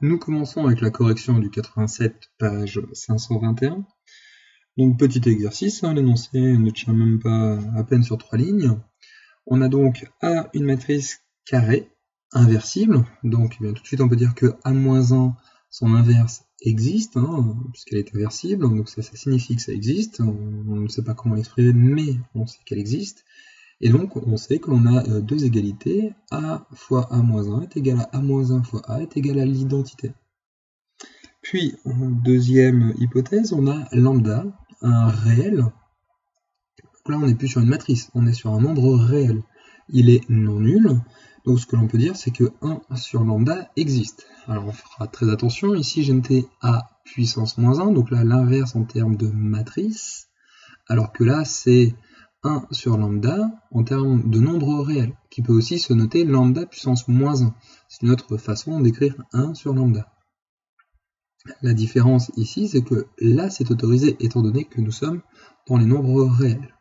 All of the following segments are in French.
Nous commençons avec la correction du 87, page 521. Donc petit exercice, l'énoncé ne tient même pas à peine sur 3 lignes. On a donc A une matrice carrée, inversible, donc tout de suite on peut dire que A-1, son inverse existe, puisqu'elle est inversible, donc ça signifie que ça existe, on ne sait pas comment l'exprimer, mais on sait qu'elle existe. Et donc, on sait que l'on a deux égalités, A fois A-1 est égal à A-1 fois A est égal à l'identité. Puis, deuxième hypothèse, on a lambda, un réel. Donc là, on n'est plus sur une matrice, on est sur un nombre réel. Il est non nul, donc ce que l'on peut dire, c'est que 1 sur lambda existe. Alors, on fera très attention, ici j'ai noté A puissance moins 1, donc là, l'inverse en termes de matrice, alors que là, c'est 1 sur lambda en termes de nombre réel, qui peut aussi se noter lambda puissance moins 1. C'est une autre façon d'écrire 1 sur lambda. La différence ici, c'est que là, c'est autorisé étant donné que nous sommes dans les nombres réels.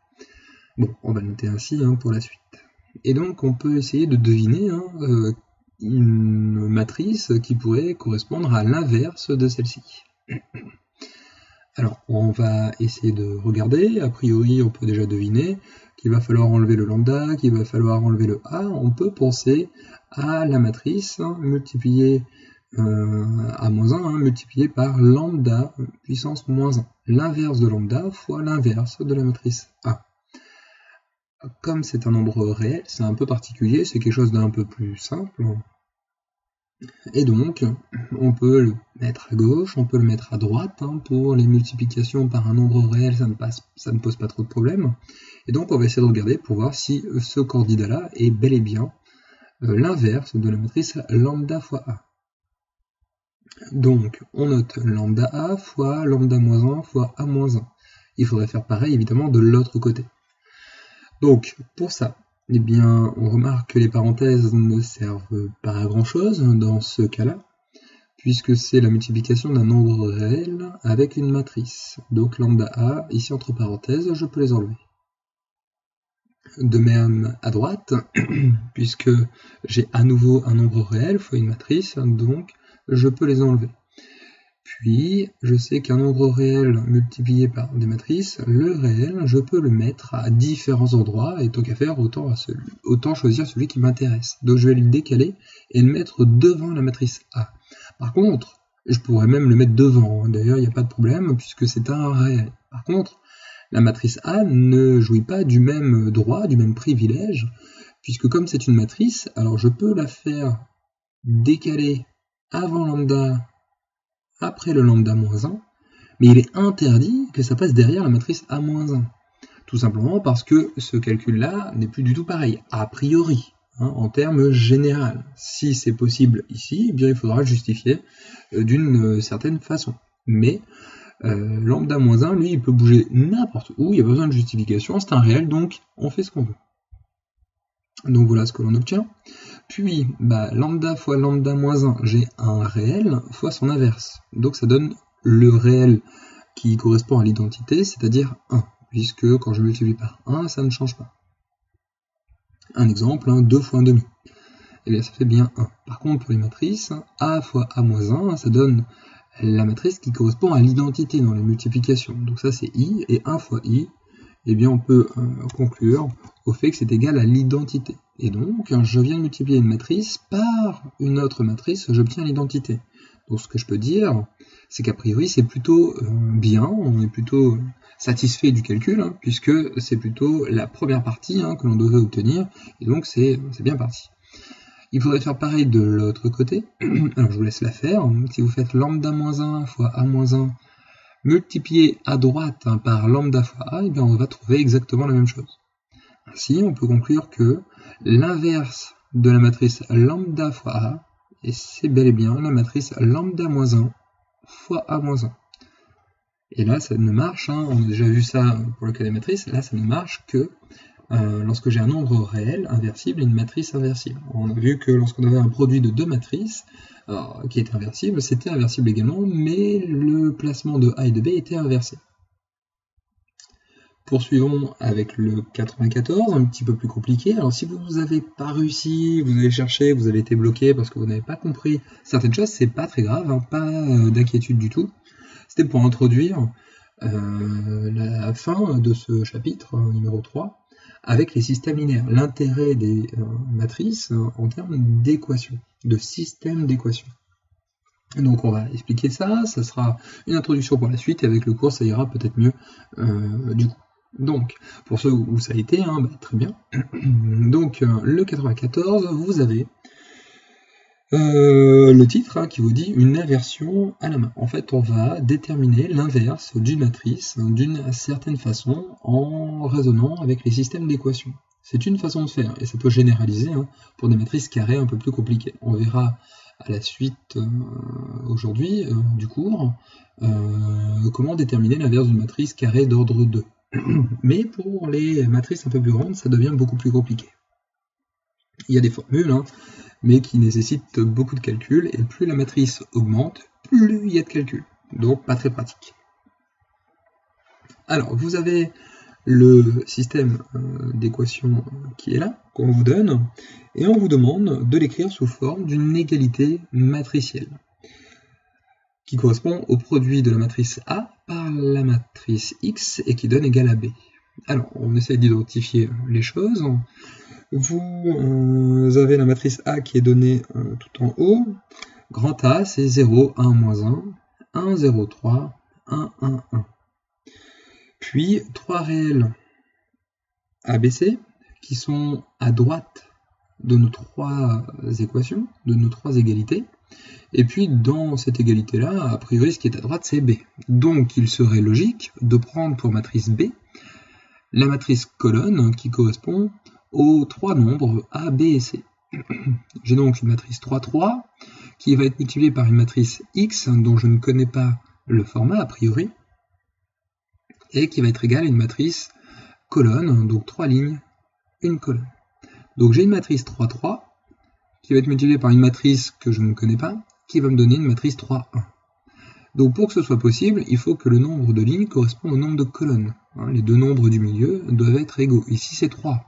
Bon, on va le noter ainsi pour la suite. Et donc, on peut essayer de deviner une matrice qui pourrait correspondre à l'inverse de celle-ci. Alors, on va essayer de regarder. A priori, on peut déjà deviner qu'il va falloir enlever le lambda, qu'il va falloir enlever le A. On peut penser à la matrice multipliée A-1 multiplié par lambda puissance moins 1. L'inverse de lambda fois l'inverse de la matrice A. Comme c'est un nombre réel, c'est un peu particulier, c'est quelque chose d'un peu plus simple. Et donc, on peut le mettre à gauche, on peut le mettre à droite. Pour les multiplications par un nombre réel, ça ne pose pas trop de problème. Et donc, on va essayer de regarder pour voir si ce candidat-là est bel et bien l'inverse de la matrice lambda fois A. Donc, on note lambda A fois lambda moins 1 fois A moins 1. Il faudrait faire pareil, évidemment, de l'autre côté. Donc, pour ça, eh bien, on remarque que les parenthèses ne servent pas à grand-chose dans ce cas-là, puisque c'est la multiplication d'un nombre réel avec une matrice. Donc, lambda A, ici entre parenthèses, je peux les enlever. De même à droite, puisque j'ai à nouveau un nombre réel fois une matrice, donc je peux les enlever. Puis, je sais qu'un nombre réel multiplié par des matrices, le réel, je peux le mettre à différents endroits, et tant qu'à faire, autant choisir celui qui m'intéresse. Donc je vais le décaler et le mettre devant la matrice A. Par contre, je pourrais même le mettre devant, d'ailleurs il n'y a pas de problème, puisque c'est un réel. Par contre, la matrice A ne jouit pas du même droit, du même privilège, puisque comme c'est une matrice, alors je peux la faire décaler avant lambda, après le lambda moins 1, mais il est interdit que ça passe derrière la matrice A moins 1. Tout simplement parce que ce calcul-là n'est plus du tout pareil, a priori, en termes général. Si c'est possible ici, eh bien, il faudra le justifier d'une certaine façon. Mais lambda moins 1, lui, il peut bouger n'importe où, il n'y a pas besoin de justification, c'est un réel, donc on fait ce qu'on veut. Donc voilà ce que l'on obtient. Puis, lambda fois lambda moins 1, j'ai un réel fois son inverse. Donc ça donne le réel qui correspond à l'identité, c'est-à-dire 1, puisque quand je multiplie par 1, ça ne change pas. Un exemple, 2 fois 1,5. Et bien ça fait bien 1. Par contre, pour les matrices, A fois A moins 1, ça donne la matrice qui correspond à l'identité dans les multiplications. Donc ça c'est I, et 1 fois I, eh bien on peut conclure au fait que c'est égal à l'identité. Et donc, je viens de multiplier une matrice par une autre matrice, j'obtiens l'identité. Donc ce que je peux dire, c'est qu'a priori c'est plutôt bien, on est plutôt satisfait du calcul, puisque c'est plutôt la première partie que l'on devait obtenir, et donc c'est bien parti. Il faudrait faire pareil de l'autre côté, alors je vous laisse la faire. Si vous faites lambda moins 1 fois A moins 1, multiplié à droite par lambda fois A, et bien on va trouver exactement la même chose. Ainsi, on peut conclure que l'inverse de la matrice lambda fois A, et c'est bel et bien la matrice lambda moins 1 fois A moins 1. Et là, ça ne marche, on a déjà vu ça pour le cas des matrices, là ça ne marche que lorsque j'ai un nombre réel inversible et une matrice inversible. On a vu que lorsqu'on avait un produit de deux matrices qui était inversible, c'était inversible également, mais le placement de A et de B était inversé. Poursuivons avec le 94, un petit peu plus compliqué. Alors si vous n'avez pas réussi, vous avez cherché, vous avez été bloqué parce que vous n'avez pas compris certaines choses, c'est pas très grave, hein, pas d'inquiétude du tout. C'était pour introduire la fin de ce chapitre numéro 3 avec les systèmes linéaires. L'intérêt des matrices en termes d'équations, de système d'équations. Donc on va expliquer ça, ça sera une introduction pour la suite, et avec le cours ça ira peut-être mieux du coup. Donc, pour ceux où ça a été, hein, bah, très bien. Donc le 94, vous avez le titre hein, qui vous dit une inversion à la main. En fait, on va déterminer l'inverse d'une matrice d'une certaine façon en raisonnant avec les systèmes d'équations. C'est une façon de faire, et ça peut généraliser hein, pour des matrices carrées un peu plus compliquées. On verra à la suite aujourd'hui du cours comment déterminer l'inverse d'une matrice carrée d'ordre 2. Mais pour les matrices un peu plus grandes, ça devient beaucoup plus compliqué. Il y a des formules, hein, mais qui nécessitent beaucoup de calculs, et plus la matrice augmente, plus il y a de calculs. Donc pas très pratique. Alors, vous avez le système d'équation qui est là, qu'on vous donne, et on vous demande de l'écrire sous forme d'une égalité matricielle, qui correspond au produit de la matrice A par la matrice X et qui donne égal à B. Alors, on essaie d'identifier les choses. Vous avez la matrice A qui est donnée tout en haut. Grand A, c'est 0, 1, moins 1, 1, 0, 3, 1, 1, 1. Puis, 3 réels ABC qui sont à droite de nos 3 équations, de nos 3 égalités. Et puis, dans cette égalité-là, a priori, ce qui est à droite, c'est B. Donc, il serait logique de prendre pour matrice B la matrice colonne qui correspond aux 3 nombres A, B et C. J'ai donc une matrice 3, 3 qui va être multipliée par une matrice X dont je ne connais pas le format a priori et qui va être égale à une matrice colonne, donc 3 lignes, une colonne. Donc j'ai une matrice 3, 3 qui va être multipliée par une matrice que je ne connais pas qui va me donner une matrice 3, 1. Donc pour que ce soit possible, il faut que le nombre de lignes corresponde au nombre de colonnes. Les deux nombres du milieu doivent être égaux. Ici c'est 3.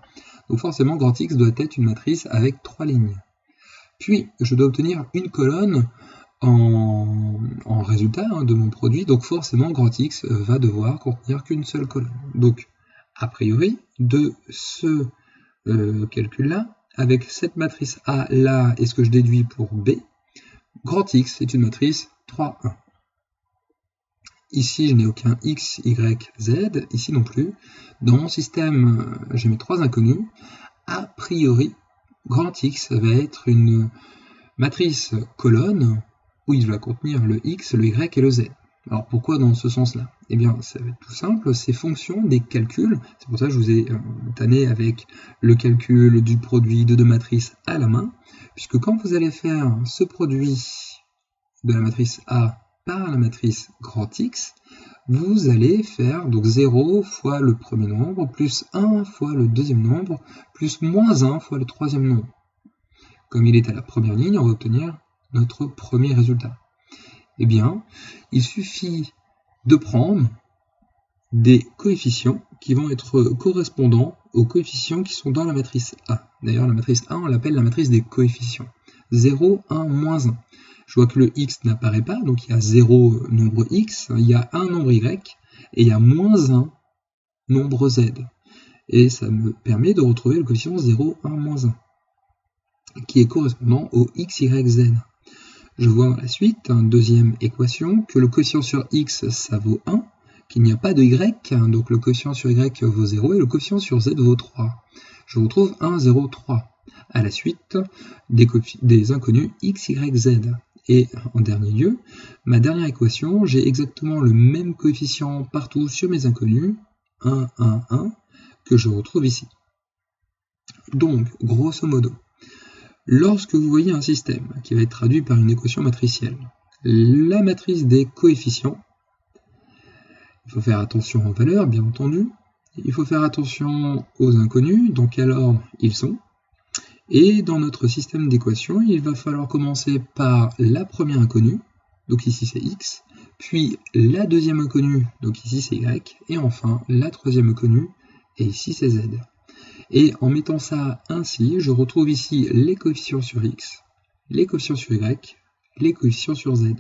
Donc forcément, grand X doit être une matrice avec 3 lignes. Puis, je dois obtenir une colonne en résultat de mon produit. Donc forcément, grand X va devoir contenir qu'une seule colonne. Donc, a priori, de ce calcul-là, avec cette matrice A là et ce que je déduis pour B, grand X est une matrice 3, 1. Ici, je n'ai aucun X, Y, Z, ici non plus. Dans mon système, j'ai mes 3 inconnus. A priori, grand X va être une matrice colonne où il va contenir le X, le Y et le Z. Alors pourquoi dans ce sens-là? Eh bien, ça va être tout simple, c'est fonction des calculs. C'est pour ça que je vous ai tanné avec le calcul du produit de deux matrices à la main, puisque quand vous allez faire ce produit de la matrice A par la matrice grand X, vous allez faire donc 0 fois le premier nombre, plus 1 fois le deuxième nombre, plus moins 1 fois le troisième nombre. Comme il est à la première ligne, on va obtenir notre premier résultat. Eh bien, il suffit de prendre des coefficients qui vont être correspondants aux coefficients qui sont dans la matrice A. D'ailleurs, la matrice A, on l'appelle la matrice des coefficients. 0, 1, moins 1. Je vois que le x n'apparaît pas, donc il y a 0 nombre x, il y a 1 nombre y, et il y a moins 1 nombre z. Et ça me permet de retrouver le coefficient 0, 1, moins 1, qui est correspondant au x, y, z. Je vois dans la suite, deuxième équation, que le quotient sur x, ça vaut 1, qu'il n'y a pas de y, donc le quotient sur y vaut 0, et le quotient sur z vaut 3. Je retrouve 1, 0, 3. À la suite, des inconnus x, y, z. Et en dernier lieu, ma dernière équation, j'ai exactement le même coefficient partout sur mes inconnus, 1, 1, 1, que je retrouve ici. Donc, grosso modo, lorsque vous voyez un système qui va être traduit par une équation matricielle, la matrice des coefficients, il faut faire attention aux valeurs, bien entendu, il faut faire attention aux inconnus, dans quel ordre ils sont. Et dans notre système d'équations, il va falloir commencer par la première inconnue, donc ici c'est x, puis la deuxième inconnue, donc ici c'est y, et enfin la troisième inconnue, et ici c'est z. Et en mettant ça ainsi, je retrouve ici les coefficients sur x, les coefficients sur y, les coefficients sur z.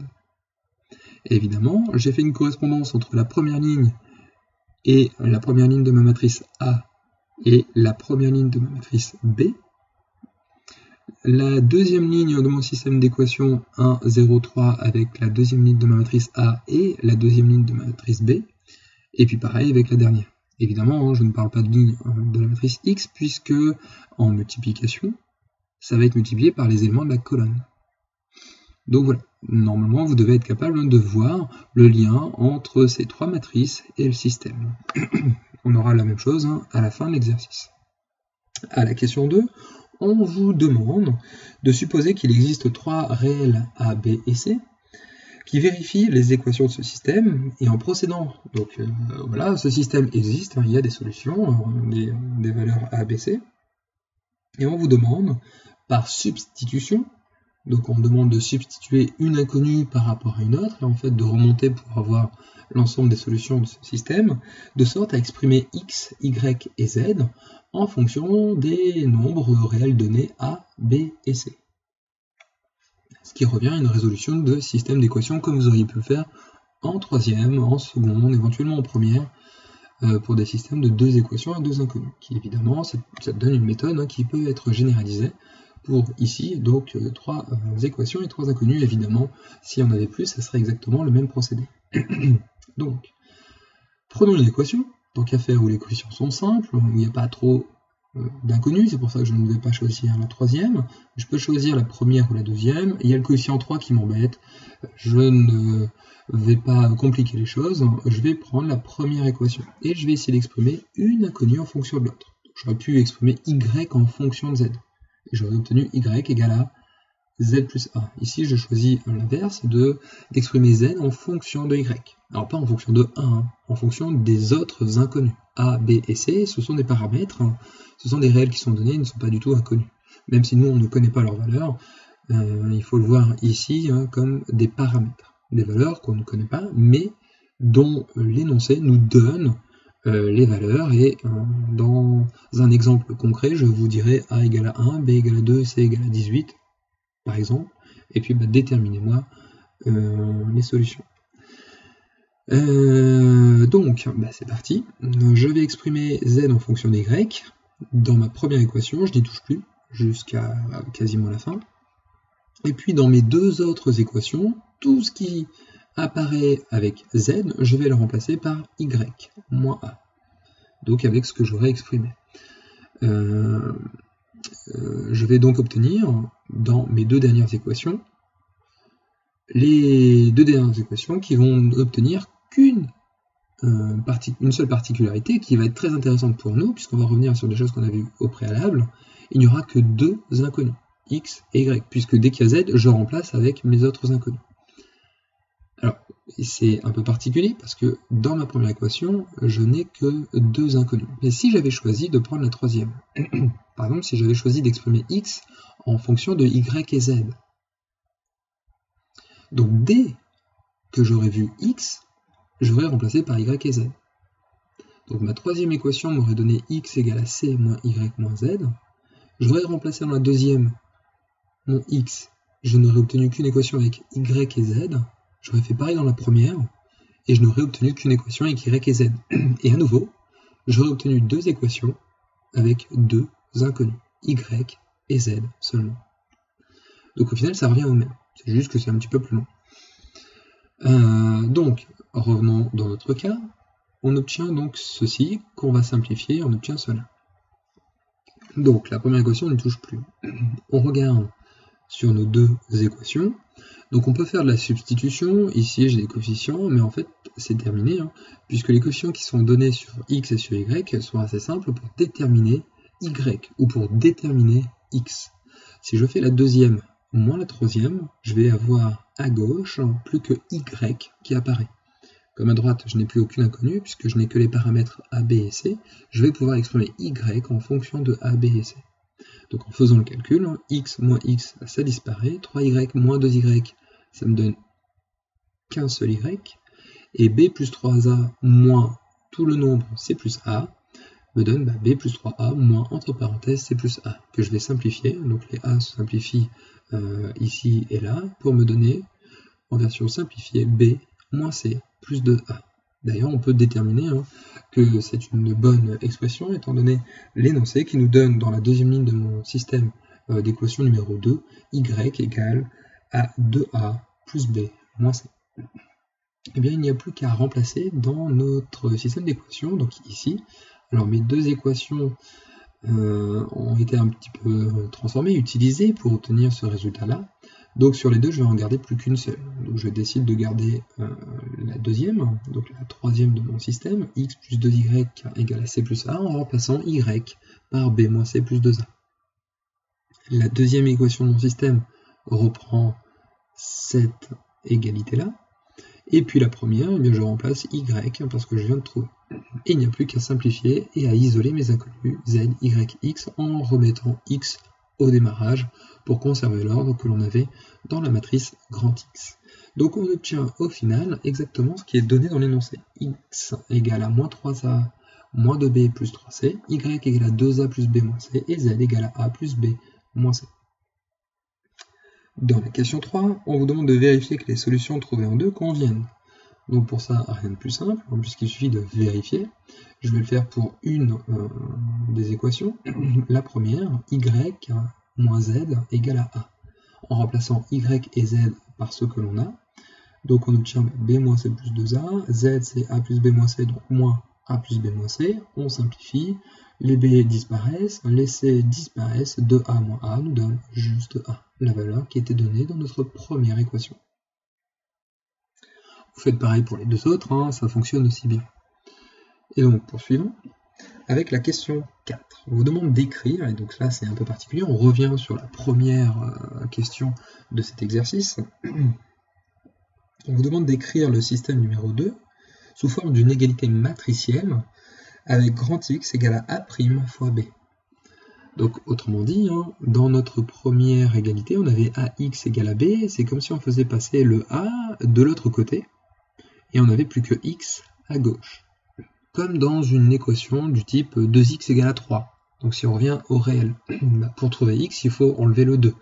Et évidemment, j'ai fait une correspondance entre la première ligne et la première ligne de ma matrice A et la première ligne de ma matrice B. La deuxième ligne de mon système d'équation 1, 0, 3 avec la deuxième ligne de ma matrice A et la deuxième ligne de ma matrice B. Et puis pareil avec la dernière. Évidemment, je ne parle pas de ligne de la matrice X puisque en multiplication, ça va être multiplié par les éléments de la colonne. Donc voilà, normalement vous devez être capable de voir le lien entre ces trois matrices et le système. On aura la même chose à la fin de l'exercice. À la question 2, on vous demande de supposer qu'il existe trois réels A, B et C qui vérifient les équations de ce système, et en procédant, donc voilà, ce système existe, il y a des solutions, des valeurs A, B, C, et on vous demande, par substitution, donc on demande de substituer une inconnue par rapport à une autre, et en fait de remonter pour avoir l'ensemble des solutions de ce système, de sorte à exprimer x, y et z en fonction des nombres réels donnés A, B et C. Ce qui revient à une résolution de système d'équations comme vous auriez pu le faire en troisième, en seconde, éventuellement en première, pour des systèmes de deux équations à deux inconnues, qui évidemment, ça donne une méthode qui peut être généralisée pour ici, donc trois équations et trois inconnues. Évidemment, s'il y en avait plus, ça serait exactement le même procédé. Donc, prenons une équation, tant qu'à faire où les coefficients sont simples, où il n'y a pas trop d'inconnus, c'est pour ça que je ne vais pas choisir la troisième, je peux choisir la première ou la deuxième. Il y a le coefficient 3 qui m'embête, je ne vais pas compliquer les choses, je vais prendre la première équation, et je vais essayer d'exprimer une inconnue en fonction de l'autre. J'aurais pu exprimer y en fonction de z, et j'aurais obtenu y égale à z plus a. Ici, je choisis l'inverse, d'exprimer z en fonction de y. Alors pas en fonction de 1, en fonction des autres inconnus. A, B et C, ce sont des paramètres, ce sont des réels qui sont donnés, ils ne sont pas du tout inconnus. Même si nous, on ne connaît pas leurs valeurs, il faut le voir ici comme des paramètres. Des valeurs qu'on ne connaît pas, mais dont l'énoncé nous donne les valeurs, et dans un exemple concret, je vous dirai A égale à 1, B égale à 2, C égale à 18, par exemple, et puis déterminez-moi les solutions. Donc, c'est parti. Je vais exprimer z en fonction de y. Dans ma première équation, je n'y touche plus, jusqu'à quasiment la fin. Et puis dans mes deux autres équations, tout ce qui apparaît avec z, je vais le remplacer par y, moins a. Donc avec ce que j'aurais exprimé. Je vais donc obtenir, dans mes deux dernières équations, les deux dernières équations qui vont obtenir une seule particularité qui va être très intéressante pour nous, puisqu'on va revenir sur des choses qu'on a vues au préalable. Il n'y aura que deux inconnus, x et y, puisque dès qu'il y a z, je remplace avec mes autres inconnus. Alors, c'est un peu particulier, parce que dans ma première équation, je n'ai que deux inconnus. Mais si j'avais choisi de prendre la troisième, par exemple, si j'avais choisi d'exprimer x en fonction de y et z, donc dès que j'aurais vu x, j'aurais remplacé par y et z. Donc ma troisième équation m'aurait donné x égale à c moins y moins z. J'aurais remplacé dans la deuxième mon x, je n'aurais obtenu qu'une équation avec y et z. J'aurais fait pareil dans la première, et je n'aurais obtenu qu'une équation avec y et z. Et à nouveau, j'aurais obtenu deux équations avec deux inconnus, y et z seulement. Donc au final, ça revient au même. C'est juste que c'est un petit peu plus long. Donc, revenons dans notre cas, on obtient donc ceci, qu'on va simplifier, on obtient cela. Donc, la première équation ne touche plus. On regarde sur nos deux équations. Donc, on peut faire de la substitution. Ici, j'ai des coefficients, mais en fait, c'est terminé, puisque les coefficients qui sont donnés sur x et sur y sont assez simples pour déterminer y, ou pour déterminer x. Si je fais la deuxième moins la troisième, je vais avoir à gauche plus que y qui apparaît. Comme à droite, je n'ai plus aucune inconnue, puisque je n'ai que les paramètres a, b et c, je vais pouvoir exprimer y en fonction de a, b et c. Donc en faisant le calcul, x moins x, ça disparaît, 3y moins 2y, ça me donne qu'un seul y, et b plus 3a moins tout le nombre c plus a me donne b plus 3a moins entre parenthèses c plus a, que je vais simplifier. Donc les a se simplifient ici et là, pour me donner en version simplifiée b moins c plus 2a. D'ailleurs, on peut déterminer que c'est une bonne expression, étant donné l'énoncé qui nous donne dans la deuxième ligne de mon système d'équation numéro 2, y égale à 2a plus b moins c. Eh bien, il n'y a plus qu'à remplacer dans notre système d'équations, donc ici. Alors, mes deux équations ont été un petit peu transformées, utilisées pour obtenir ce résultat-là. Donc sur les deux, je vais en garder plus qu'une seule. Donc je décide de garder la deuxième, donc la troisième de mon système, x plus 2y égale à c plus a, en remplaçant y par b moins c plus 2a. La deuxième équation de mon système reprend cette égalité-là. Et puis la première, eh bien, je remplace y parce que je viens de trouver. Et il n'y a plus qu'à simplifier et à isoler mes inconnus z, y, x en remettant x au démarrage pour conserver l'ordre que l'on avait dans la matrice grand X. Donc on obtient au final exactement ce qui est donné dans l'énoncé. X égale à moins 3a moins 2b plus 3c, y égale à 2a plus b moins c, et z égale à a plus b moins c. Dans la question 3, on vous demande de vérifier que les solutions trouvées en 2 conviennent. Donc pour ça, rien de plus simple, puisqu'il suffit de vérifier. Je vais le faire pour une des équations. La première, y moins z égale à a. En remplaçant y et z par ce que l'on a, donc on obtient b moins c plus 2a, z c'est a plus b moins c, donc moins a plus b moins c, on simplifie, les b disparaissent, les c disparaissent, 2a moins a nous donne juste a, la valeur qui était donnée dans notre première équation. Vous faites pareil pour les deux autres, ça fonctionne aussi bien. Et donc poursuivons avec la question 4. On vous demande d'écrire, et donc là c'est un peu particulier, on revient sur la première question de cet exercice. On vous demande d'écrire le système numéro 2 sous forme d'une égalité matricielle avec grand X égale à A' fois B. Donc autrement dit, dans notre première égalité, on avait AX égale à B, c'est comme si on faisait passer le A de l'autre côté, et on n'avait plus que X à gauche. Comme dans une équation du type 2x égale à 3. Donc si on revient au réel, pour trouver x, il faut enlever le 2.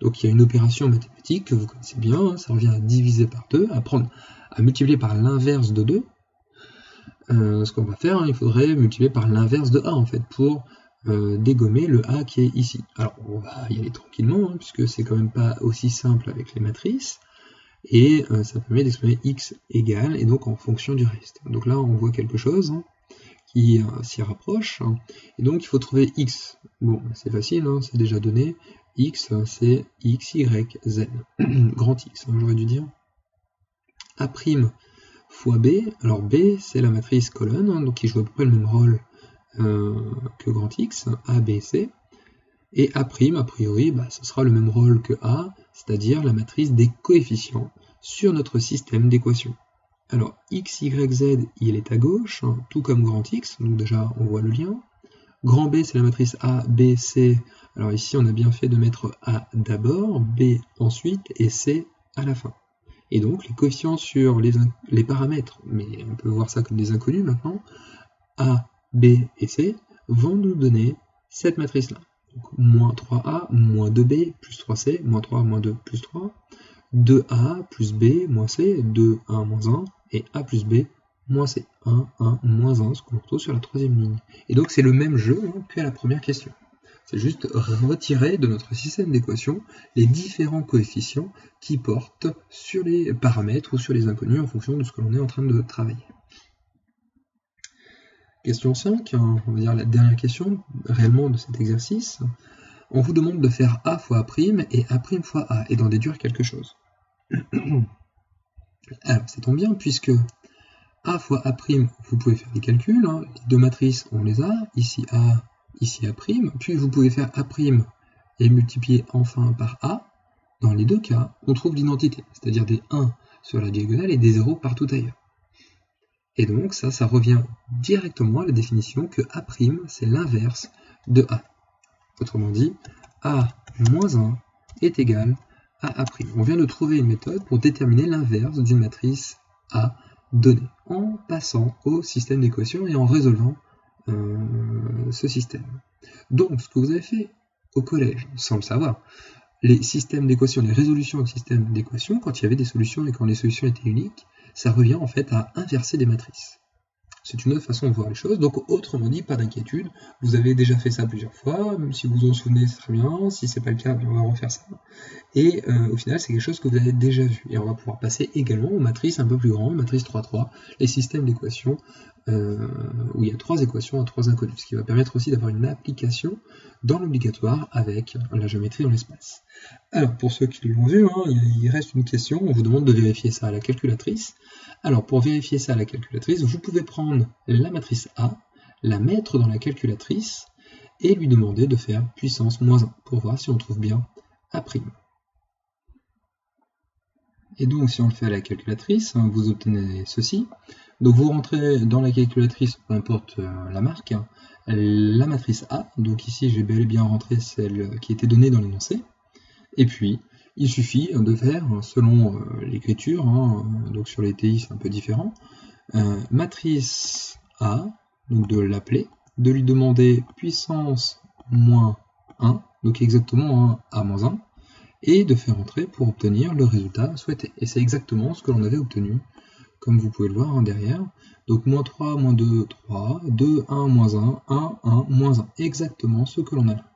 Donc il y a une opération mathématique que vous connaissez bien, ça revient à diviser par 2, à multiplier par l'inverse de 2. Ce qu'on va faire, il faudrait multiplier par l'inverse de a en fait, pour dégommer le a qui est ici. Alors on va y aller tranquillement, puisque c'est quand même pas aussi simple avec les matrices. Et ça permet d'exprimer x égale, et donc en fonction du reste. Donc là, on voit quelque chose qui s'y rapproche, et donc il faut trouver x. Bon, c'est facile, c'est déjà donné. X, c'est x, y, z. Grand X, j'aurais dû dire. A' fois b, alors b, c'est la matrice colonne, donc qui joue à peu près le même rôle que grand X, A, B, C. Et A', a priori, ce sera le même rôle que A, c'est-à-dire la matrice des coefficients sur notre système d'équations. Alors, x, y, z, il est à gauche, tout comme grand X, donc déjà on voit le lien. Grand B, c'est la matrice A, B, C. Alors ici, on a bien fait de mettre A d'abord, B ensuite, et C à la fin. Et donc, les coefficients sur les paramètres, mais on peut voir ça comme des inconnus maintenant, A, B et C, vont nous donner cette matrice-là. Donc, moins 3a, moins 2b, plus 3c, moins 3, moins 2, plus 3, 2a, plus b, moins c, 2, 1, moins 1, et a plus b, moins c, 1, 1, moins 1, ce qu'on retrouve sur la troisième ligne. Et donc c'est le même jeu qu'à la première question. C'est juste retirer de notre système d'équations les différents coefficients qui portent sur les paramètres ou sur les inconnus en fonction de ce que l'on est en train de travailler. Question 5, on va dire la dernière question réellement de cet exercice. On vous demande de faire A fois A' et A' fois A et d'en déduire quelque chose. Alors, ça tombe bien puisque A fois A', vous pouvez faire les calculs, les deux matrices on les a, ici A, ici A', puis vous pouvez faire A' et multiplier enfin par A. Dans les deux cas, on trouve l'identité, c'est-à-dire des 1 sur la diagonale et des 0 partout ailleurs. Et donc ça revient directement à la définition que A' c'est l'inverse de A. Autrement dit, A moins 1 est égal à A'. On vient de trouver une méthode pour déterminer l'inverse d'une matrice A donnée, en passant au système d'équations et en résolvant ce système. Donc, ce que vous avez fait au collège, sans le savoir, les systèmes d'équations, les résolutions de systèmes d'équations, quand il y avait des solutions et quand les solutions étaient uniques, ça revient en fait à inverser des matrices. C'est une autre façon de voir les choses, donc autrement dit, pas d'inquiétude, vous avez déjà fait ça plusieurs fois, même si vous vous en souvenez, c'est très bien, si c'est pas le cas, on va refaire ça. Et au final, c'est quelque chose que vous avez déjà vu. Et on va pouvoir passer également aux matrices un peu plus grandes, matrice 3-3, les systèmes d'équations, où il y a 3 équations à 3 inconnues, ce qui va permettre aussi d'avoir une application dans l'obligatoire avec la géométrie dans l'espace. Alors, pour ceux qui l'ont vu, hein, il reste une question, on vous demande de vérifier ça à la calculatrice. Alors, pour vérifier ça à la calculatrice, vous pouvez prendre la matrice A, la mettre dans la calculatrice, et lui demander de faire puissance moins 1, pour voir si on trouve bien A'. Et donc, si on le fait à la calculatrice, vous obtenez ceci. Donc, vous rentrez dans la calculatrice, peu importe la marque, la matrice A. Donc ici, j'ai bel et bien rentré celle qui était donnée dans l'énoncé. Et puis, il suffit de faire, selon l'écriture, donc sur les TI c'est un peu différent, matrice A, donc de l'appeler, de lui demander puissance moins 1, donc exactement A moins 1, et de faire entrer pour obtenir le résultat souhaité. Et c'est exactement ce que l'on avait obtenu, comme vous pouvez le voir derrière. Donc moins 3, moins 2, 3, 2, 1, moins 1, 1, 1, moins 1. Exactement ce que l'on a là.